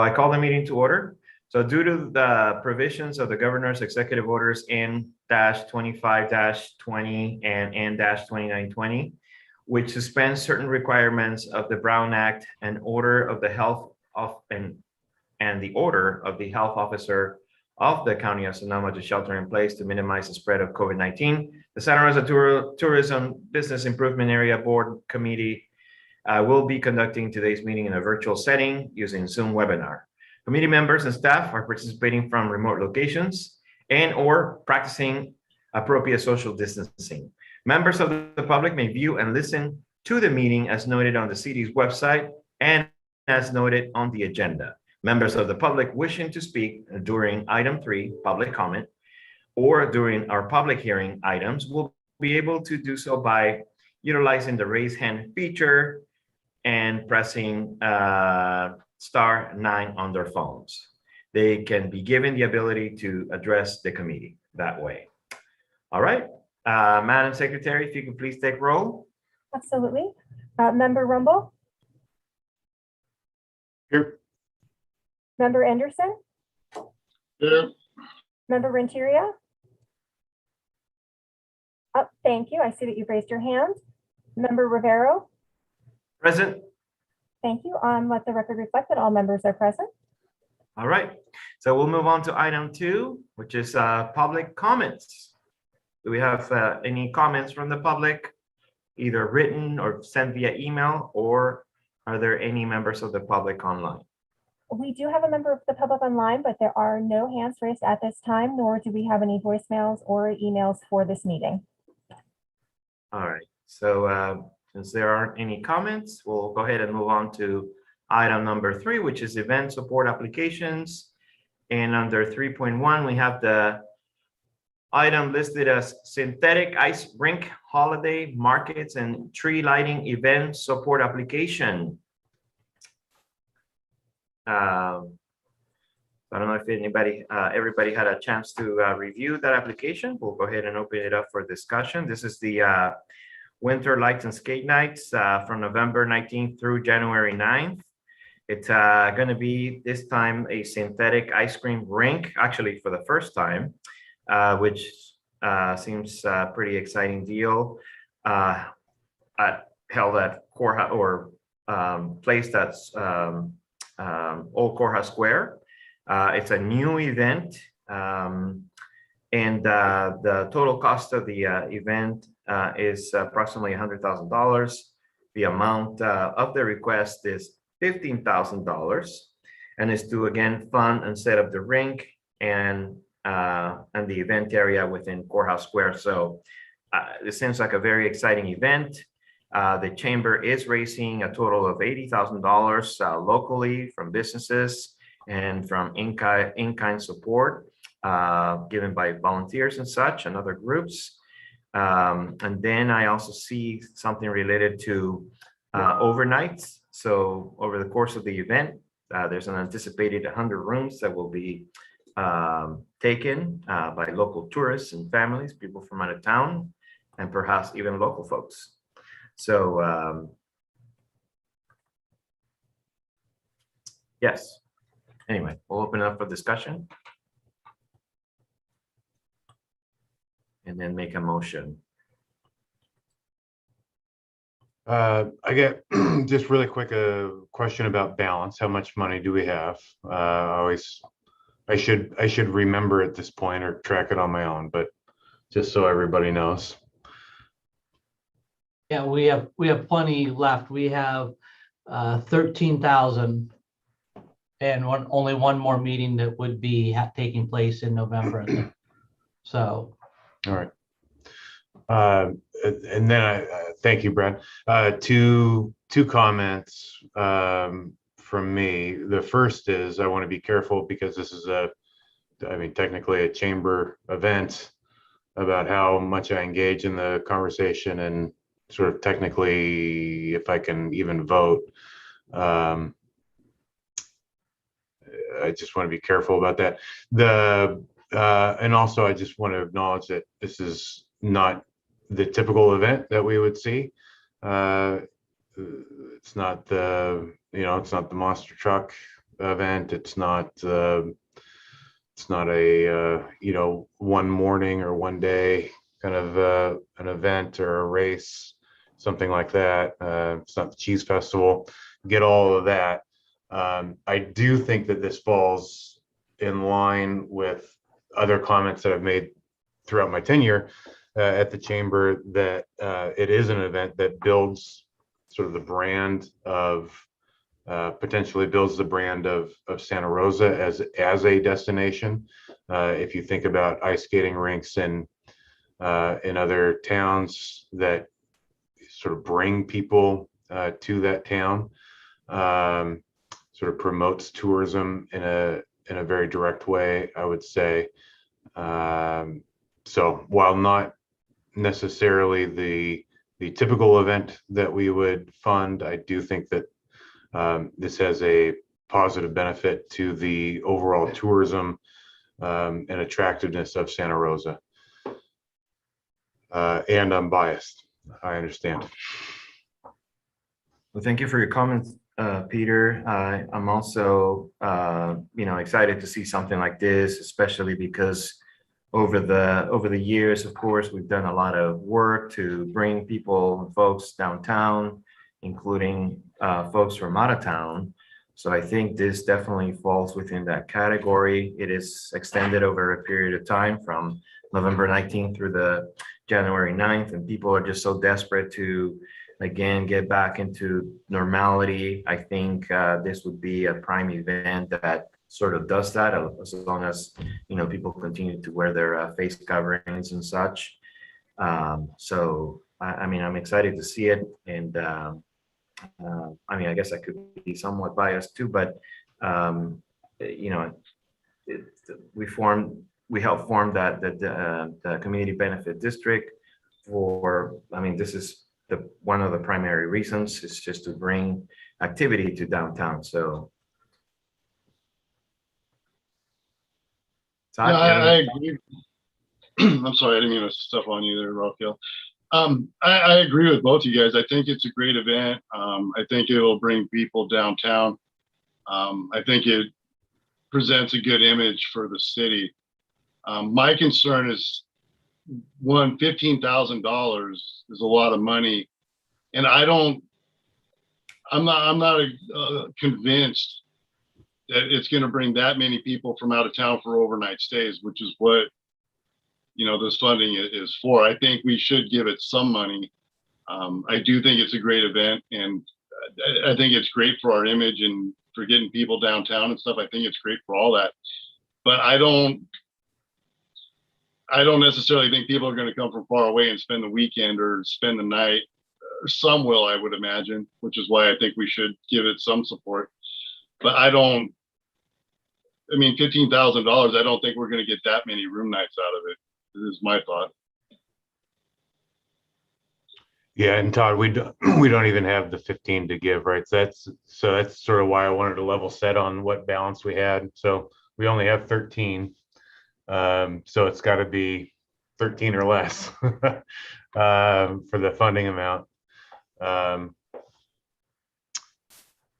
I call the meeting to order. So due to the provisions of the governor's executive orders N-25-20 and N-2920, which suspends certain requirements of the Brown Act and order of the health of and the order of the health officer of the County of Sonoma to shelter in place to minimize the spread of COVID-19, the Santa Rosa Tourism Business Improvement Area Board Committee will be conducting today's meeting in a virtual setting using Zoom webinar. Committee members and staff are participating from remote locations and or practicing appropriate social distancing. Members of the public may view and listen to the meeting as noted on the city's website and as noted on the agenda. Members of the public wishing to speak during item 3, public comment, or during our public hearing items will be able to do so by utilizing the raise hand feature and pressing *9 on their phones. They can be given the ability to address the committee that way. All right, Madam Secretary, if you could please take roll. Absolutely. Member Rumble? Here. Member Anderson? Here. Member Renteria? Oh, thank you. I see that you've raised your hand. Member Rivero? Present. Thank you. Let the record reflect that all members are present. All right, so we'll move on to item 2, which is public comments. Do we have any comments from the public, either written or sent via email, or are there any members of the public online? We do have a member of the public online, but there are no hands raised at this time, nor do we have any voicemails or emails for this meeting. All right, so since there aren't any comments, we'll go ahead and move on to item number 3, which is event support applications. And under 3.1, we have the item listed as synthetic ice rink, holiday markets, and tree lighting event support application. I don't know if everybody had a chance to review that application. We'll go ahead and open it up for discussion. This is the Winter Lights and Skate Nights from November 19th through January 9th. It's going to be this time a synthetic ice cream rink, actually for the first time, which seems a pretty exciting deal. Held at courthouse or place that's Old Courthouse Square. It's a new event, and the total cost of the event is approximately $100,000. The amount of the request is $15,000, and is to again fund and set up the rink and the event area within Courthouse Square. So it seems like a very exciting event. The chamber is raising a total of $80,000 locally from businesses and from in-kind support given by volunteers and such and other groups. And then I also see something related to overnights. So over the course of the event, there's an anticipated 100 rooms that will be taken by local tourists and families, people from out of town, and perhaps even local folks. So yes, anyway, we'll open it up for discussion and then make a motion. I get just really quick a question about balance. How much money do we have? I should remember at this point or track it on my own, but just so everybody knows. Yeah, we have plenty left. We have 13,000 and only one more meeting that would be taking place in November, I think. So. All right. And then I thank you, Brad. Two comments from me. The first is I want to be careful because this is technically a chamber event about how much I engage in the conversation and sort of technically if I can even vote. I just want to be careful about that. And also I just want to acknowledge that this is not the typical event that we would see. It's not the monster truck event. It's not a one morning or one day kind of an event or a race, something like that. It's not the cheese festival. Get all of that. I do think that this falls in line with other comments that I've made throughout my tenure at the chamber, that it is an event that builds sort of the brand of potentially builds the brand of Santa Rosa as a destination. If you think about ice skating rinks in other towns that sort of bring people to that town, sort of promotes tourism in a very direct way, I would say. So while not necessarily the typical event that we would fund, I do think that this has a positive benefit to the overall tourism and attractiveness of Santa Rosa. And I'm biased, I understand. Well, thank you for your comments, Peter. I'm also, excited to see something like this, especially because over the years, of course, we've done a lot of work to bring people, folks downtown, including folks from out of town. So I think this definitely falls within that category. It is extended over a period of time from November 19th through the January 9th, and people are just so desperate to, again, get back into normality. I think this would be a prime event that sort of does that, as long as, people continue to wear their face coverings and such. So, I'm excited to see it. And I guess I could be somewhat biased too, but, we helped form the community benefit district this is one of the primary reasons is just to bring activity to downtown. So. Yeah, I agree. I'm sorry, I didn't mean to step on you there, Rafael. I agree with both you guys. I think it's a great event. I think it'll bring people downtown. I think it presents a good image for the city. My concern is, one, $15,000 is a lot of money, and I'm not convinced that it's going to bring that many people from out of town for overnight stays, which is what this funding is for. I think we should give it some money. I do think it's a great event, and I think it's great for our image and for getting people downtown and stuff. I think it's great for all that, but I don't necessarily think people are going to come from far away and spend the weekend or spend the night. Some will, I would imagine, which is why I think we should give it some support. But $15,000, I don't think we're going to get that many room nights out of it. This is my thought. Yeah, and Todd, we don't even have the 15 to give, right? That's sort of why I wanted to level set on what balance we had. So we only have 13. So it's got to be 13 or less for the funding amount.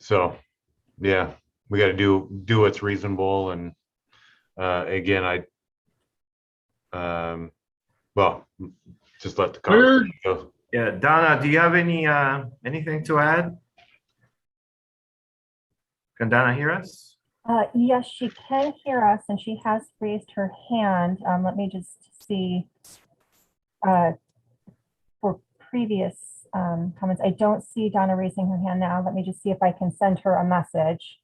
So yeah, we got to do what's reasonable. And again, just let the conversation go. Yeah, Donna, do you have anything to add? Can Donna hear us? Yes, she can hear us, and she has raised her hand. Let me just see for previous comments. I don't see Donna raising her hand now. Let me just see if I can send her a message.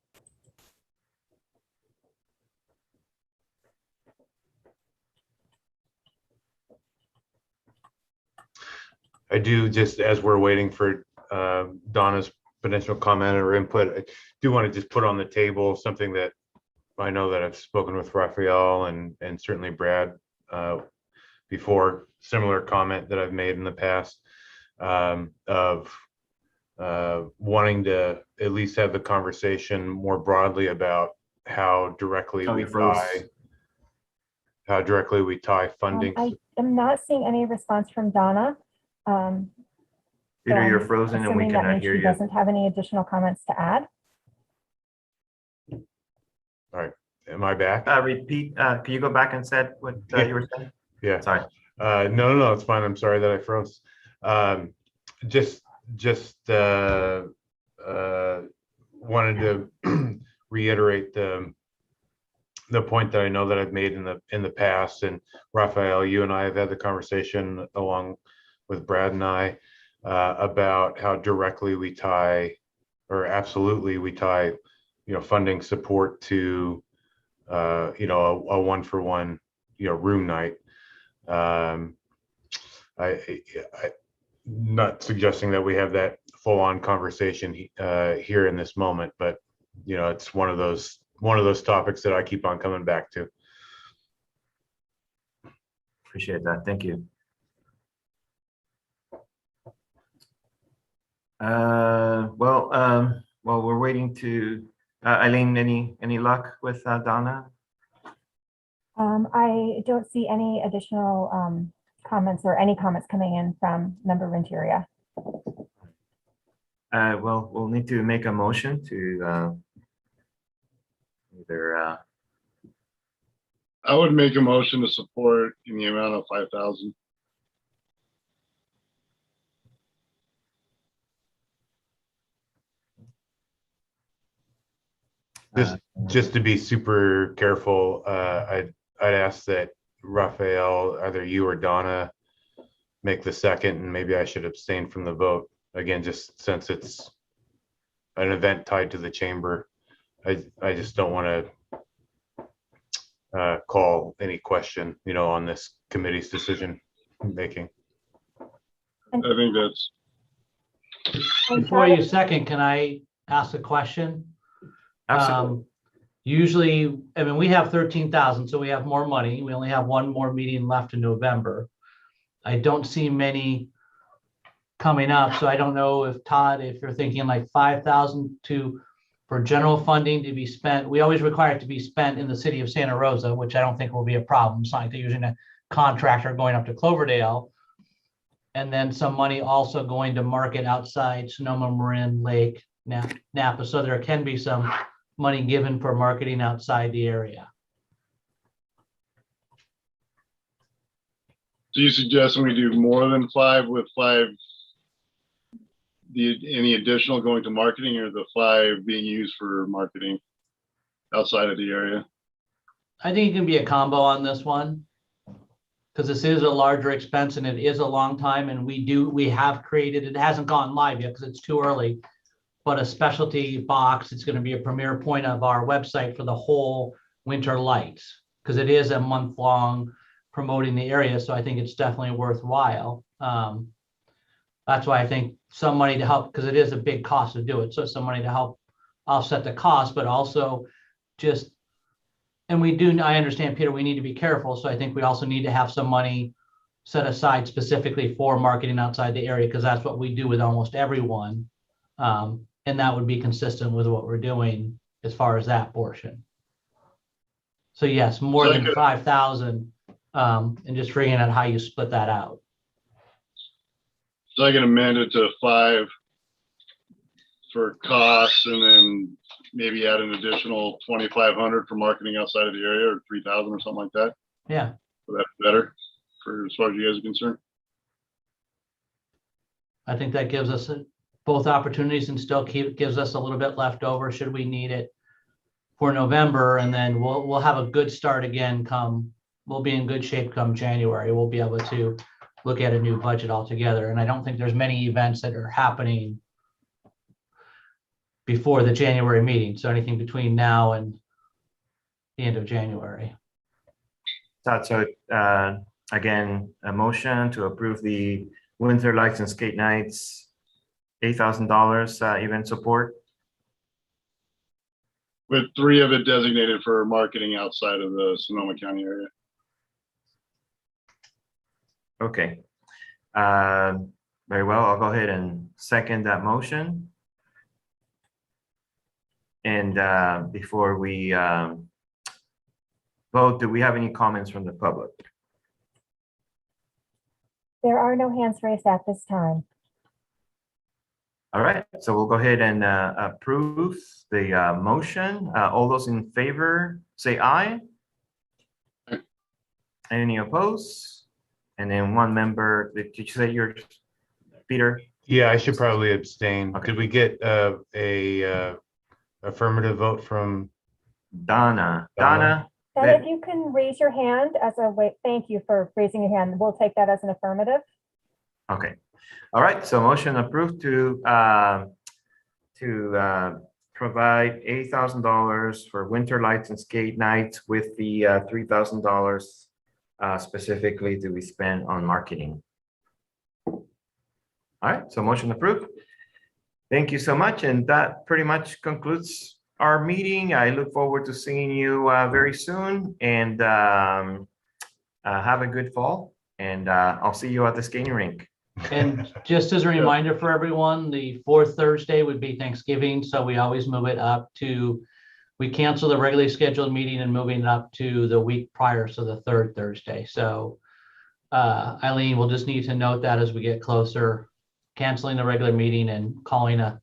I do, just as we're waiting for Donna's potential comment or input, I do want to just put on the table something that I know that I've spoken with Raphael and certainly Brad before, similar comment that I've made in the past of wanting to at least have the conversation more broadly about how directly we tie funding. I am not seeing any response from Donna. Peter, you're frozen and we assuming that cannot means hear she you. doesn't have any additional comments to add. All right. Am I back? Repeat, can you go back and said what you were saying? Yeah. Sorry. No, it's fine. I'm sorry that I froze. Just wanted to reiterate the point that I know that I've made in the past. And Raphael, you and I have had the conversation along with Brad and I about how directly we tie, or absolutely we tie, funding support to, a 1-for-1, room night. I not suggesting that we have that full-on conversation here in this moment, but it's one of those topics that I keep on coming back to. Appreciate that. Thank you. Well, we're waiting to Eileen. Any luck with Donna? I don't see any additional comments or any comments coming in from Member Renteria. Well, we'll need to make a motion to either. I would make a motion to support in the amount of 5,000. Just to be super careful, I'd ask that Raphael, either you or Donna, make the second, and maybe I should abstain from the vote. Again, just since it's an event tied to the chamber, I just don't want to call any question, on this committee's decision making. I think that's, Before you second, can I ask a question? Absolutely. Usually, I mean, we have 13,000, so we have more money. We only have one more meeting left in November. I don't see many coming up, so I don't know if Todd, if you're thinking like 5,000 for general funding to be spent. We always require it to be spent in the city of Santa Rosa, which I don't think will be a problem. It's not like they're using a contractor going up to Cloverdale. And then some money also going to market outside Sonoma, Marin, Lake, Napa. So there can be some money given for marketing outside the area. do you suggest we do more than 5 with 5? Any additional going to marketing, or the 5 being used for marketing outside of the area? I think it can be a combo on this one, because this is a larger expense and it is a long time, and we have created, it hasn't gone live yet because it's too early, but a specialty box. It's going to be a premier point of our website for the whole winter lights, because it is a month long promoting the area. So I think it's definitely worthwhile. That's why I think some money to help, because it is a big cost to do it. So some money to help offset the cost, but also just, and I understand, Peter, we need to be careful. So I think we also need to have some money set aside specifically for marketing outside the area, because that's what we do with almost everyone. And that would be consistent with what we're doing as far as that portion. So yes, more than 5,000, and just figuring out how you split that out. So I can amend it to 5 for costs, and then maybe add an additional 2,500 for marketing outside of the area, or 3,000 or something like that. Yeah. So that's better for as far as you guys are concerned. I think that gives us both opportunities, and still gives us a little bit left over should we need it for November. And then we'll have a good start again we'll be in good shape come January. We'll be able to look at a new budget altogether. And I don't think there's many events that are happening before the January meeting. So anything between now and the end of January. So again, a motion to approve the Winter Lights and Skate Nights, $8,000 event support. With 3 of it designated for marketing outside of the Sonoma County area. Okay. Very well. I'll go ahead and second that motion. And before we vote, do we have any comments from the public? There are no hands raised at this time. All right, so we'll go ahead and approve the motion. All those in favor, say aye. Any opposed? And then one member, did you say yours, Peter? Yeah, I should probably abstain. Okay. Could we get a affirmative vote from Donna. Donna. And if you can raise your hand as a way, thank you for raising your hand. We'll take that as an affirmative. Okay. All right, so motion approved to provide $8,000 for winter lights and skate nights with the $3,000 specifically to be spent on marketing. All right, so motion approved. Thank you so much. And that pretty much concludes our meeting. I look forward to seeing you very soon, and have a good fall. And I'll see you at the skating rink. And just as a reminder for everyone, the fourth Thursday would be Thanksgiving, so we always move it up to, we cancel the regularly scheduled meeting and moving it up to the week prior, so the third Thursday. So Eileen, we'll just need to note that as we get closer, canceling the regular meeting and calling a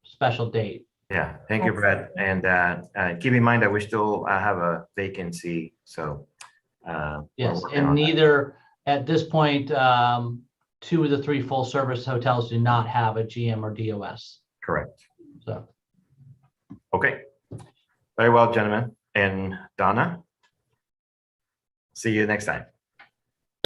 special date. Yeah, thank you, Brad. And keep in mind that we still have a vacancy, so. we're Yes, working and on that. neither, at this point, 2 of the 3 full service hotels do not have a GM or DOS. Correct. So Okay. Very well, gentlemen. And Donna, see you next time.